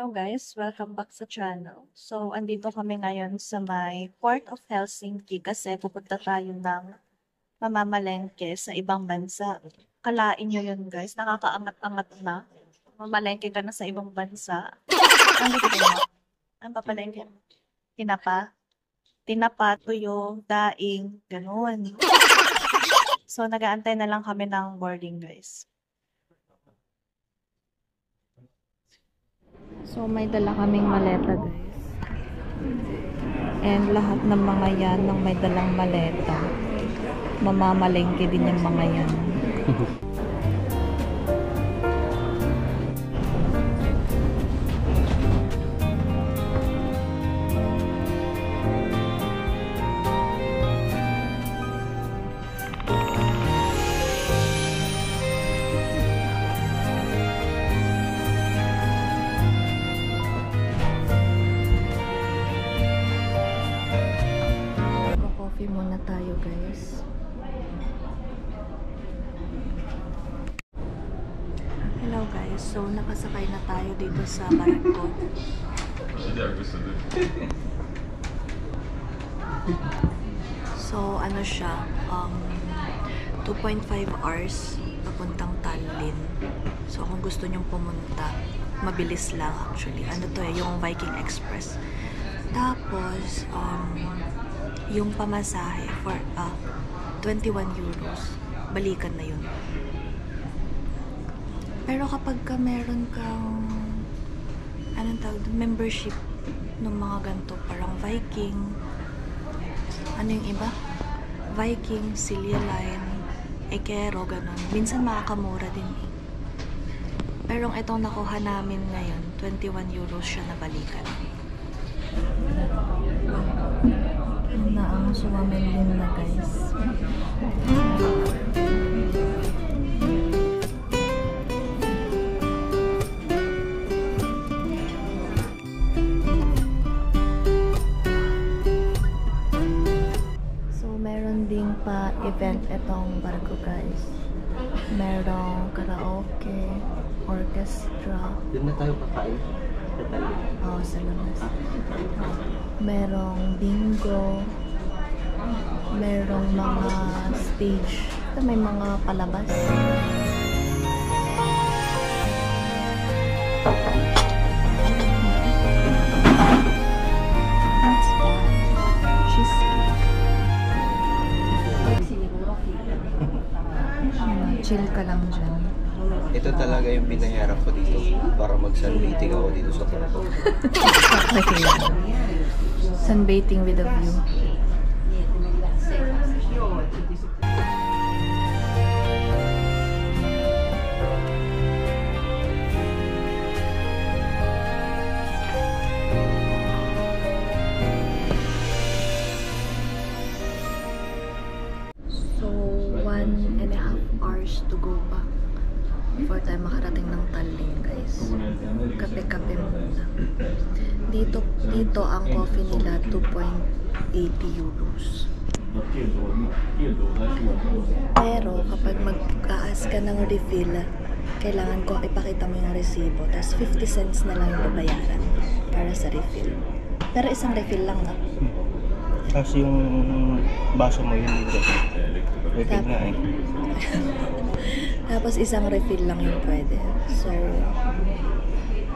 guys, welcome back sa channel. So, andito kami ngayon sa may Port of Helsinki kasi pupunta tayo ng mamamalengke sa ibang bansa. Kalain nyo yun guys, nakakaangat-angat na. Mamalengke ka na sa ibang bansa. Ano gusto mo? Ang papalengke mo? Tinapa? Tinapa, tuyo, daing, ganun. So, nag-aantay na lang kami ng boarding guys. So, may dala kaming maleta, guys. And lahat ng mga yan, ng may dalang maleta, mamamalengke din yung mga yan. Coffee muna tayo guys. Hello guys, so nakasakay na tayo dito sa barko. So ano siya, 2.5 hours papuntang Tallinn. So kung gusto nyong pumunta, mabilis lang actually. Ano to yung Viking Express. Tapos yung pamasahe for 21 euros. Balikan na yun. Pero kapag ka meron kang anong tawag, membership ng mga ganito, parang Viking, ano yung iba? Viking, Silja Line, Eckerö, ganun. Minsan makakamura din eh. Pero itong nakuha namin ngayon, 21 euros siya na balikan. Na ang sumamilin na guys. So meron ding pa event itong barko guys. Merong karaoke, orchestra. Doon na tayo kakain. Oo, sa labas. Merong bingo. Merong mga stage. May mga palabas. That's fun. Cheesecake. Chill ka lang dyan. Ito talaga yung binayaran ko dito para mag-sunbathing ako dito sa barko. Sunbathing with a view. So, 1.5 hours to go pa before tayo makarating ng Tallinn, guys. Kape-kape muna. Dito ang coffee nila 2.80 euros. Pero kapag mag-aas ka ng refill, kailangan ko ipakita mo yung resibo. Tapos 50 cents na lang yung babayaran para sa refill. Pero isang refill lang na. Kasi yung baso mo yun dito. Refill nga eh. Tapos isang refill lang yung pwede. So,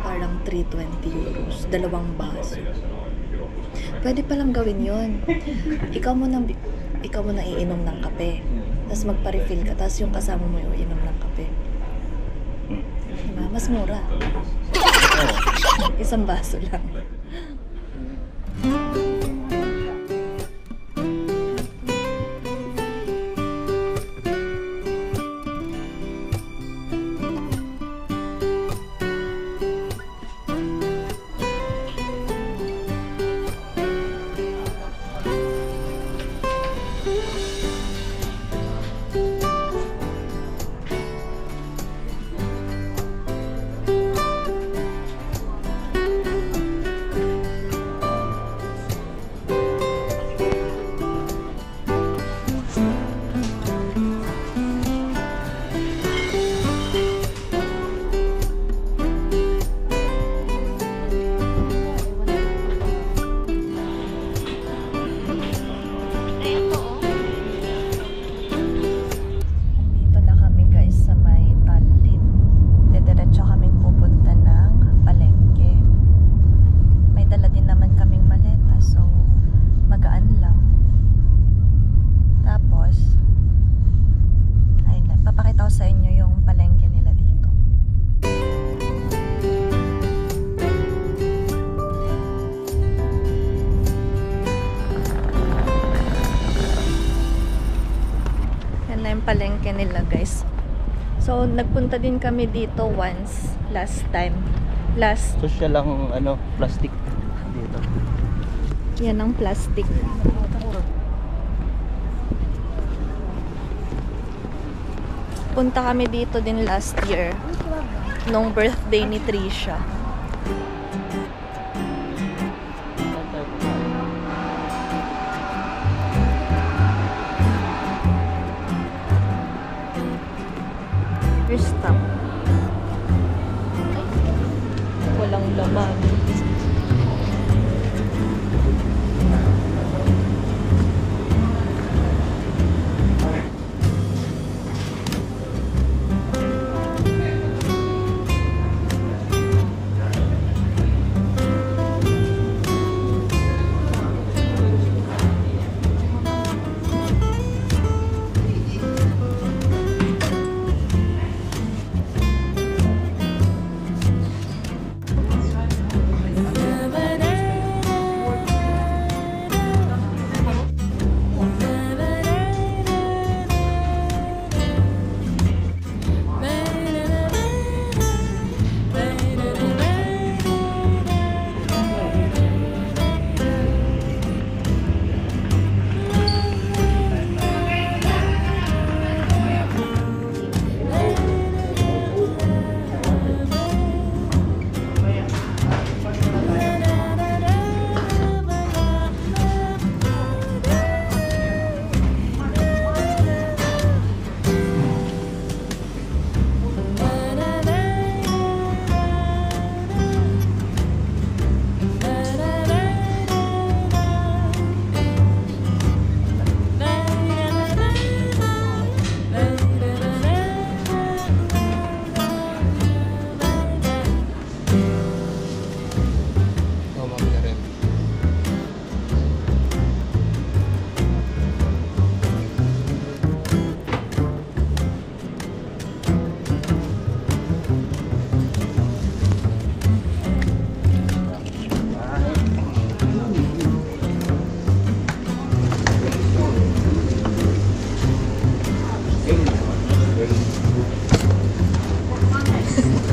parang 320 euros. 2 baso. Pwede palang gawin yun. Ikaw mo nang iinom ng kape. Tapos magpa-refill ka. Tapos yung kasama mo yung iinom ng kape. Diba? Mas mura. Isang baso lang. na yung palengke nila, guys. So, nagpunta din kami dito once, last time. So siya lang, ano, plastic dito. Yan ang plastic. Punta kami dito din last year. Nung birthday ni Trisha. Here's stop. Walang laman.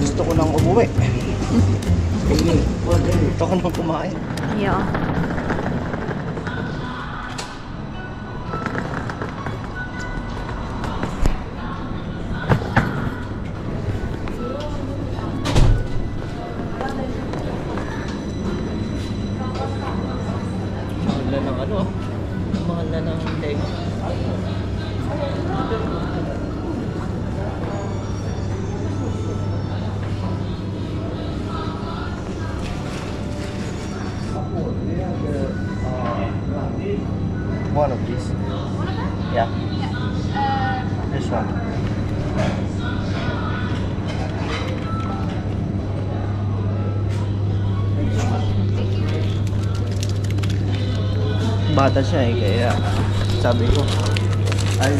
Gusto ko nang umuwi. Gusto ko nang kumain. Yeah. Mahal na ng ano? Mahal na ng leg. One of these. Yeah. This one. Bata siya eh, kaya sabi ko, ay,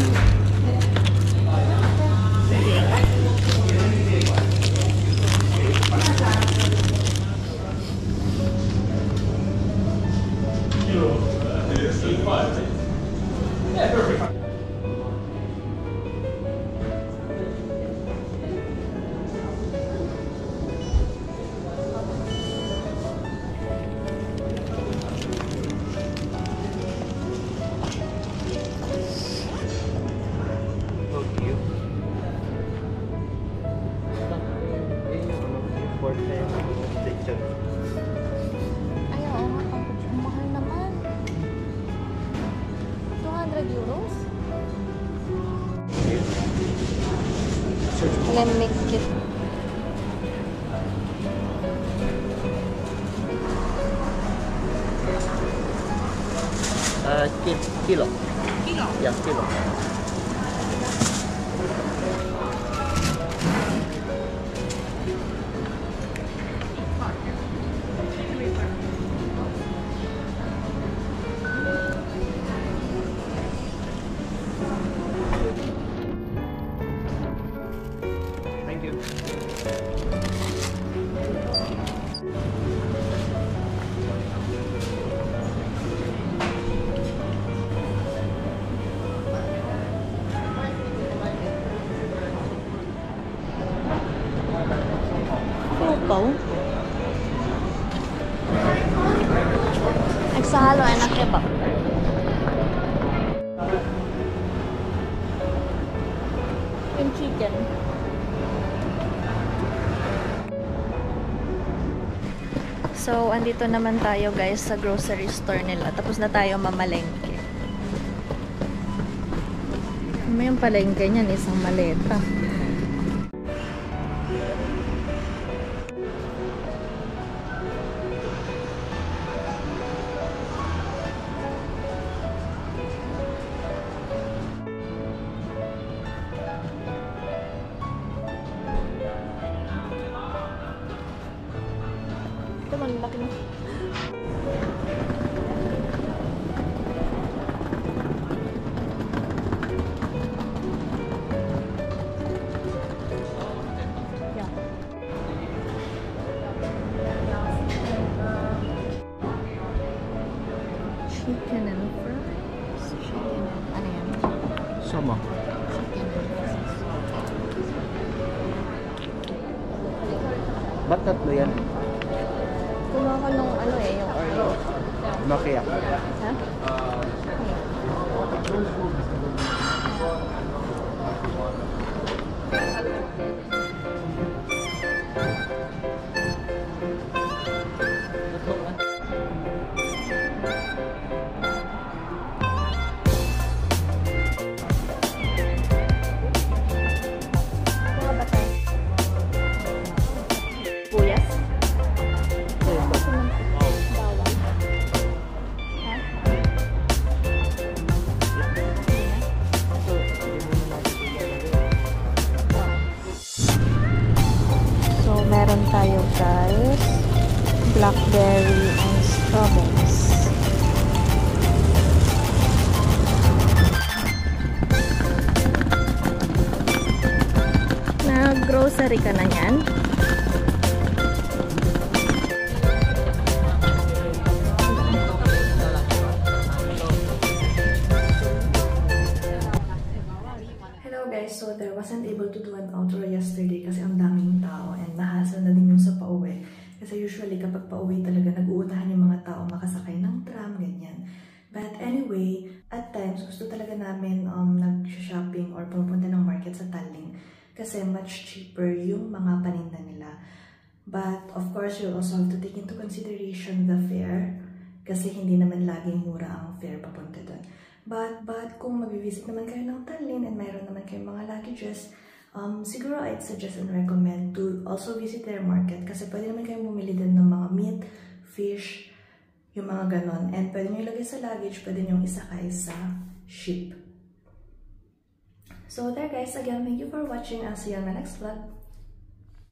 Ay, oo nga. Ang mahal naman. 200 euros? Let me get... kilo. Kilo? Yeah, kilo. Thank you. sabaw. Nagsahalo ay ng kebab. Yung chicken. So, andito naman tayo guys sa grocery store nila. Tapos na tayo mamalengke. May yung palengke niyan, isang maleta. Ito man, laki na. Chicken and fries. Chicken and... Ano yan? Sama. Chicken and fries. Ba't tatlo yan? Kumuha ko nung ano eh, yung Oreo. Nokia. Ha? Buyas? Bawal. Ha? So, meron tayo guys, blackberry and strawberries. Nag-grocery ka na yan? Hello guys, so I wasn't able to do an outro yesterday kasi ang daming tao and nahasa na din yung sa pauwi. Kasi usually kapag pauwi talaga nag-uutahan yung mga tao makasakay ng tram, ganyan. But anyway, at times gusto talaga namin nag-shopping or pumunta ng market sa Tallinn kasi much cheaper yung mga paninda nila. But of course, you also have to take into consideration the fare kasi hindi naman laging mura ang fare papunta doon. But kung mag-visit naman kayo ng Tallinn and mayroon naman kayong mga luggages, siguro I'd suggest and recommend to also visit their market kasi pwede naman kayong bumili din ng mga meat, fish, yung mga ganon. And pwede nyo ilagay sa luggage, pwede nyo isakay sa ship. So there guys, again, thank you for watching. I'll see you on my next vlog.